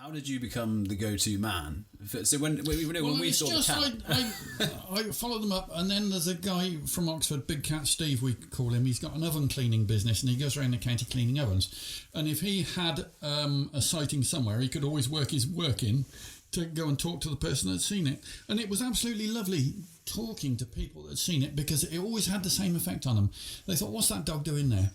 How did you become the go-to man? So when we saw the cat... I follow them up, and then there's a guy from Oxford, Big Cat Steve we call him. He's got an oven cleaning business, and he goes around the county cleaning ovens. And if he had a sighting somewhere, he could always work his work in to go and talk to the person that's seen it. And it was absolutely lovely talking to people that had seen it, because it always had the same effect on them. They thought, what's that dog doing there?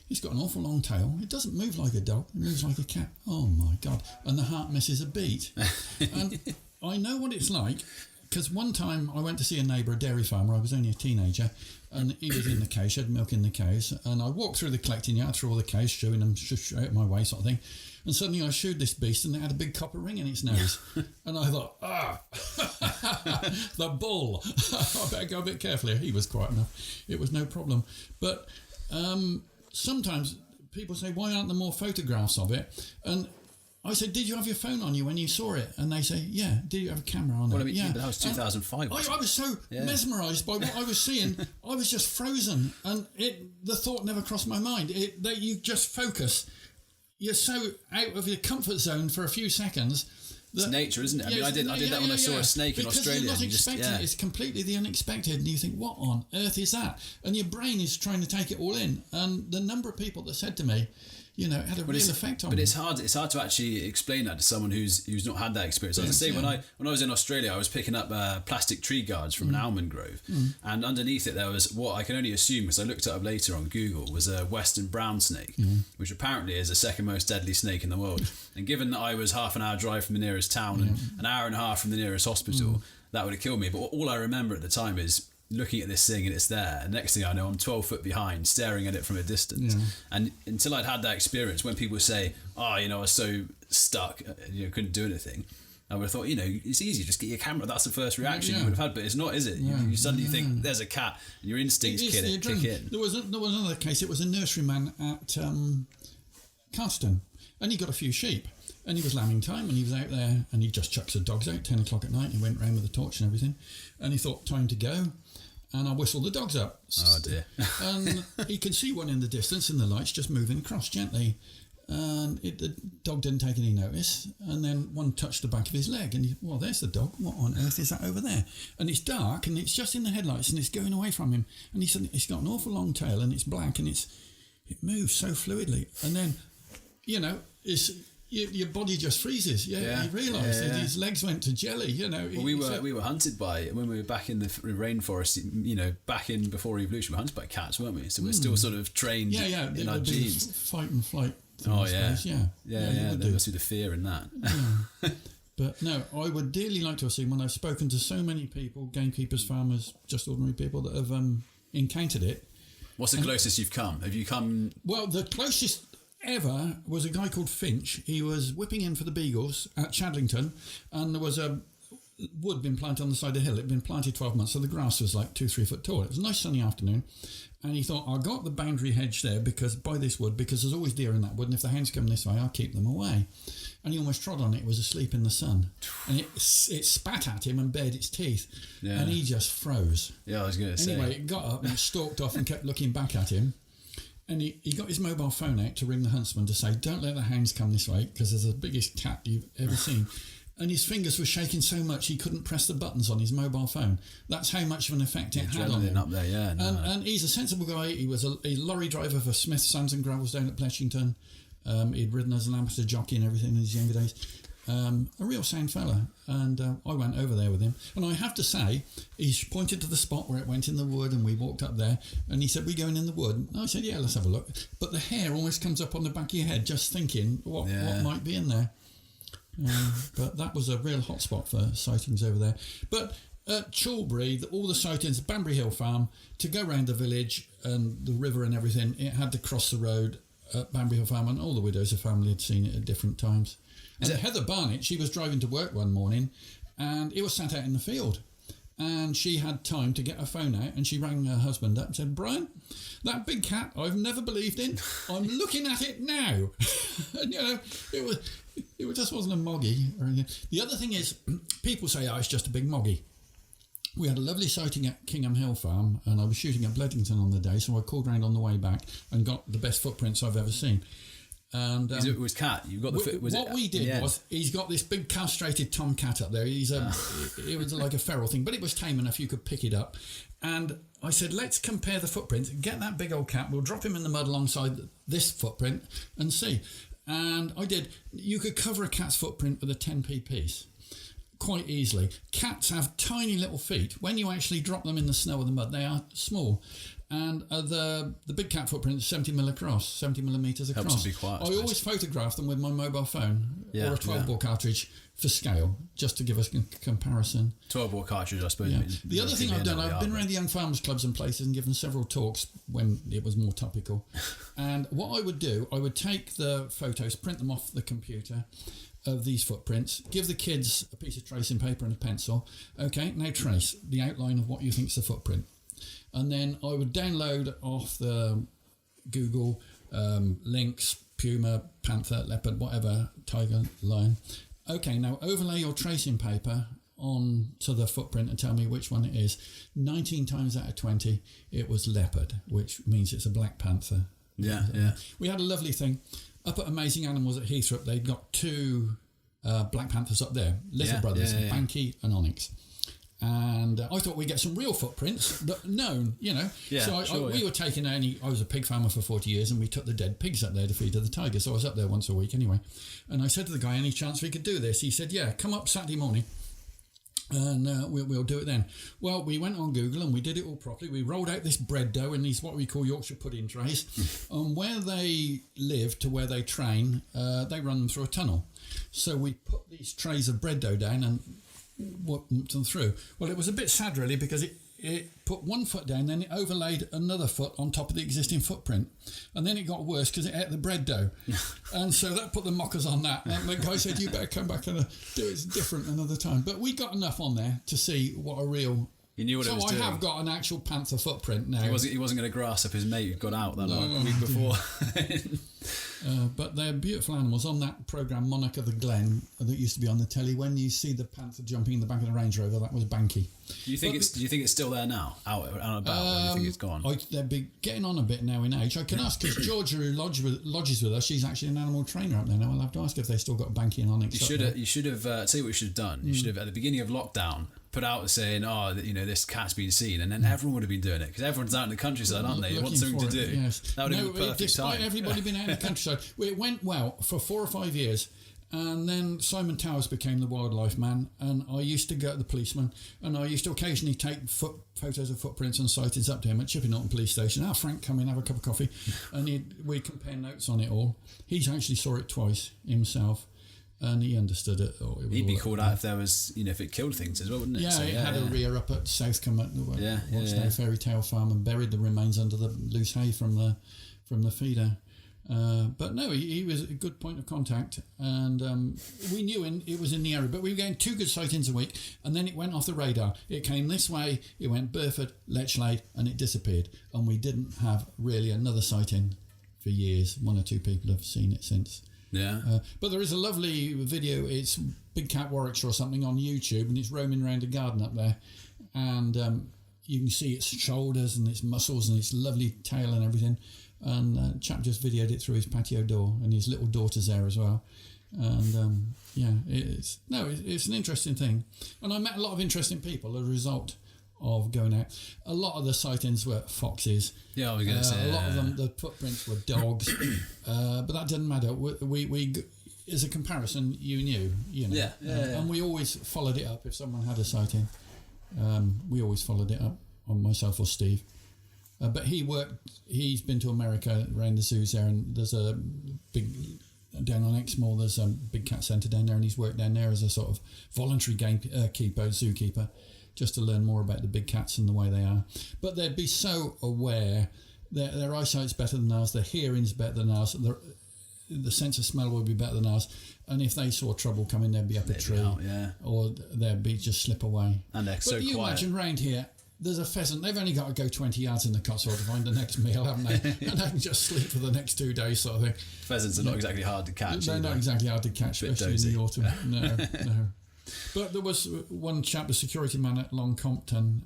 He's got an awful long tail. It doesn't move like a dog. It moves like a cat. Oh, my God. And the heart misses a beat. And I know what it's like, because one time I went to see a neighbour, a dairy farmer. I was only a teenager, and he was in the cows, had milk in the cows. And I walked through the collecting yard, through all the cows, shooing them out of my way sort of thing. And suddenly I shooed this beast, and it had a big copper ring in its nose. And I thought, the bull. I better go a bit carefully. He was quiet enough. It was no problem. But... sometimes people say, why aren't there more photographs of it? And I said, did you have your phone on you when you saw it? And they say, yeah. Did you have a camera on it? Well, I mean, yeah. That was 2005. I was so mesmerised by what I was seeing. I was just frozen, and the thought never crossed my mind. That you just focus. You're so out of your comfort zone for a few seconds. It's nature, isn't it? I mean, I did that when I saw a snake in Australia. Because you're not expecting it. It's completely the unexpected, and you think, what on earth is that? And your brain is trying to take it all in. And the number of people that said to me, it had a real effect on me. But it's hard to actually explain that to someone who's not had that experience. As I say, when I was in Australia, I was picking up plastic tree guards from an almond grove, and underneath it there was what I can only assume, because I looked it up later on Google, was a western brown snake, which apparently is the second most deadly snake in the world. And given that I was half an hour drive from the nearest town and an hour and a half from the nearest hospital, that would have killed me. But all I remember at the time is looking at this thing, and it's there, and next thing I know I'm 12 foot behind staring at it from a distance. And until I'd had that experience, when people say, I was so stuck, couldn't do anything, I would have thought, it's easy, just get your camera, that's the first reaction you would have had. But it's not, is it? You suddenly think there's a cat, and your instincts kick in. There was another case. It was a nurseryman at Carston, and he got a few sheep, and he was lambing time, and he was out there, and he just chucks the dogs out 10 o'clock at night. He went round with a torch and everything, and he thought, time to go. And I whistled the dogs up. Oh dear. And he could see one in the distance in the lights just moving across gently. And the dog didn't take any notice. And then one touched the back of his leg, and there's the dog. What on earth is that over there? And it's dark, and it's just in the headlights, and it's going away from him. And he said, it's got an awful long tail, and it's black, and it moves so fluidly. And then, your body just freezes. You realise that his legs went to jelly. Well, we were hunted by, when we were back in the rainforest. Back in before evolution, we were hunted by cats, weren't we? So we're still sort of trained in our genes. Fight and flight. There must be the fear in that. Yeah. But no, I would dearly like to have seen, when I've spoken to so many people, gamekeepers, farmers, just ordinary people that have encountered it. What's the closest you've come? Have you come? Well, the closest ever was a guy called Finch. He was whipping in for the beagles at Chadlington, and there was a wood been planted on the side of the hill. It had been planted 12 months, so the grass was like 2-3 foot tall. It was a nice sunny afternoon, and he thought, I'll go up the boundary hedge there by this wood, because there's always deer in that wood, and if the hounds come this way, I'll keep them away. And he almost trod on it. It was asleep in the sun, and it spat at him and bared its teeth, and he just froze. I was going to say. Anyway, it got up and stalked off and kept looking back at him. And he got his mobile phone out to ring the huntsman to say, don't let the hounds come this way, because there's the biggest cat you've ever seen. And his fingers were shaking so much he couldn't press the buttons on his mobile phone. That's how much of an effect it had on him. Up there, and he's a sensible guy. He was a lorry driver for Smith, Sands and Gravels down at Bletchington. He'd ridden as an amateur jockey and everything in his younger days. A real sound fella. And I went over there with him. And I have to say, he pointed to the spot where it went in the wood, and we walked up there, and he said, we going in the wood? And I said, yeah, let's have a look. But the hair almost comes up on the back of your head just thinking, what might be in there? But that was a real hot spot for sightings over there. But at Chorlbury, all the sightings, Banbury Hill Farm, to go round the village and the river and everything, it had to cross the road at Banbury Hill Farm, and all the widows of family had seen it at different times. And Heather Barnett, she was driving to work one morning, and it was sat out in the field. And she had time to get her phone out, and she rang her husband up and said, Brian, that big cat I've never believed in, I'm looking at it now. And, it just wasn't a moggy or anything. The other thing is, people say, it's just a big moggy. We had a lovely sighting at Kingham Hill Farm, and I was shooting at Bledington on the day, so I called round on the way back and got the best footprints I've ever seen. And it was cat. You got the what we did was he's got this big castrated tomcat up there. It was like a feral thing, but it was tame enough you could pick it up. And I said, let's compare the footprints. Get that big old cat. We'll drop him in the mud alongside this footprint and see. And I did. You could cover a cat's footprint with a 10p piece quite easily. Cats have tiny little feet. When you actually drop them in the snow or the mud, they are small. And the big cat footprint is 70 millimetres across. Helps to be quiet. I always photograph them with my mobile phone or a 12-bore cartridge for scale, just to give us a comparison. 12-bore cartridge, I suppose. Yeah. The other thing I've done, I've been around the young farmers clubs and places and given several talks when it was more topical. And what I would do, I would take the photos, print them off the computer of these footprints, give the kids a piece of tracing paper and a pencil. Okay, now trace the outline of what you think is the footprint. And then I would download off the Google links, puma, panther, leopard, whatever, tiger, lion. Okay, now overlay your tracing paper onto the footprint and tell me which one it is. 19 times out of 20, it was leopard, which means it's a black panther. Yeah, yeah. We had a lovely thing. Up at Amazing Animals at Heathrow, they'd got two black panthers up there, little brothers, Banky and Onyx. And I thought we'd get some real footprints, but known, you know. Yeah, so we were taking I was a pig farmer for 40 years, and we took the dead pigs up there to feed to the tigers. So I was up there once a week anyway. And I said to the guy, any chance we could do this? He said, yeah, come up Saturday morning and we'll do it then. Well, we went on Google and we did it all properly. We rolled out this bread dough in these what we call Yorkshire pudding trays. And where they live to where they train, they run them through a tunnel. So we put these trays of bread dough down and whooped them through. Well, it was a bit sad really, because it put one foot down, then it overlaid another foot on top of the existing footprint, and then it got worse because it ate the bread dough. And so that put the mockers on that, and the guy said, you better come back and do it different another time. But we got enough on there to see what a real... You knew what it was doing. So I have got an actual panther footprint now. He wasn't going to grass up his mate who got out that week before. But they're beautiful animals. On that programme, Monarch of the Glen, that used to be on the telly, when you see the panther jumping in the back of the Range Rover, that was Banky. Do you think it's still there now, out and about, or do you think it's gone? They're getting on a bit now in age. I can ask, because Georgia, who lodges with us, she's actually an animal trainer up there now. I'll have to ask if they've still got Banky and Onyx. You should have. Tell you what you should have done. You should have, at the beginning of lockdown, put out saying, this cat's been seen, and then everyone would have been doing it, because everyone's out in the countryside, aren't they? They want something to do. Yes. That would have been the perfect despite time. everybody being out in the countryside, it went well for 4 or 5 years. And then Simon Towers became the wildlife man, and I used to go to the policeman, and I used to occasionally take photos of footprints and sightings up to him at Chipping Norton Police Station. Frank, come in, have a cup of coffee, and we'd compare notes on it all. He actually saw it twice himself, and he understood it. He'd be called out if there was, if it killed things as well, wouldn't it? Yeah, it had a rear up at Southcombe at the Fairy Tale Farm, and buried the remains under the loose hay from the feeder. But no, he was a good point of contact, and we knew it was in the area, but we were getting 2 good sightings a week, and then it went off the radar. It came this way, it went Burford, Lechlade, and it disappeared, and we didn't have really another sighting for years. 1 or 2 people have seen it since. Yeah. But there is a lovely video, it's Big Cat Warwickshire or something on YouTube, and it's roaming around a garden up there, and you can see its shoulders and its muscles and its lovely tail and everything. And chap just videoed it through his patio door, and his little daughter's there as well. And it's an interesting thing, and I met a lot of interesting people as a result of going out. A lot of the sightings were foxes. Yeah, I was going to say a lot of them. The footprints were dogs, but that doesn't matter. We as a comparison, you knew, Yeah. And we always followed it up if someone had a sighting. We always followed it up on myself or Steve. But he's been to America, around the zoos there, and there's a big, down on Exmoor, there's a big cat centre down there, and he's worked down there as a sort of voluntary zookeeper, just to learn more about the big cats and the way they are. But they'd be so aware, their eyesight's better than ours, their hearing's better than ours, the sense of smell would be better than ours, and if they saw trouble coming, they'd be up a tree, or they'd be just slip away. And they're so quiet. But you imagine round here, there's a pheasant, they've only got to go 20 yards in the Cotswolds to find the next meal, haven't they? And they can just sleep for the next 2 days, sort of thing. Pheasants are not exactly hard to catch. They're not exactly hard to catch, especially in the autumn. No. But there was one chap, the security man at Little Compton.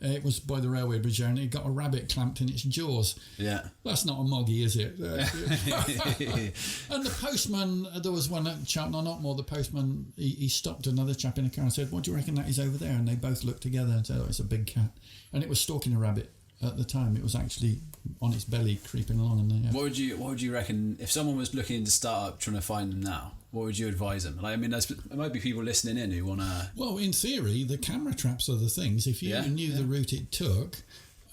It was by the railway bridge there, and he got a rabbit clamped in its jaws. Yeah. That's not a moggy, is it? And the postman, there was one at Cheltenham Knockmore, the postman, he stopped another chap in a car and said, "What do you reckon that is over there?" And they both looked together and said, "Oh, it's a big cat." And it was stalking a rabbit at the time. It was actually on its belly creeping along. And What would you reckon, if someone was looking to start up trying to find them now, what would you advise them? Like, I mean, there might be people listening in who want to... Well, in theory, the camera traps are the things. If you knew the route it took...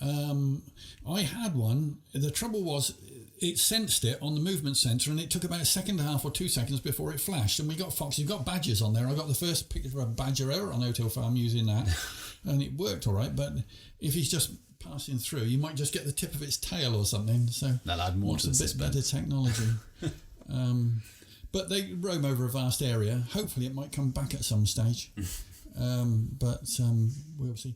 I had one. The trouble was, it sensed it on the movement sensor, and it took about a second and a half or 2 seconds before it flashed. And we got foxes, got badgers on there. I got the first picture of a badger ever on Hotel Farm using that, and it worked all right. But if he's just passing through, you might just get the tip of its tail or something. So that'll add more to the suspense. A bit better technology. But they roam over a vast area. Hopefully, it might come back at some stage. But we'll see.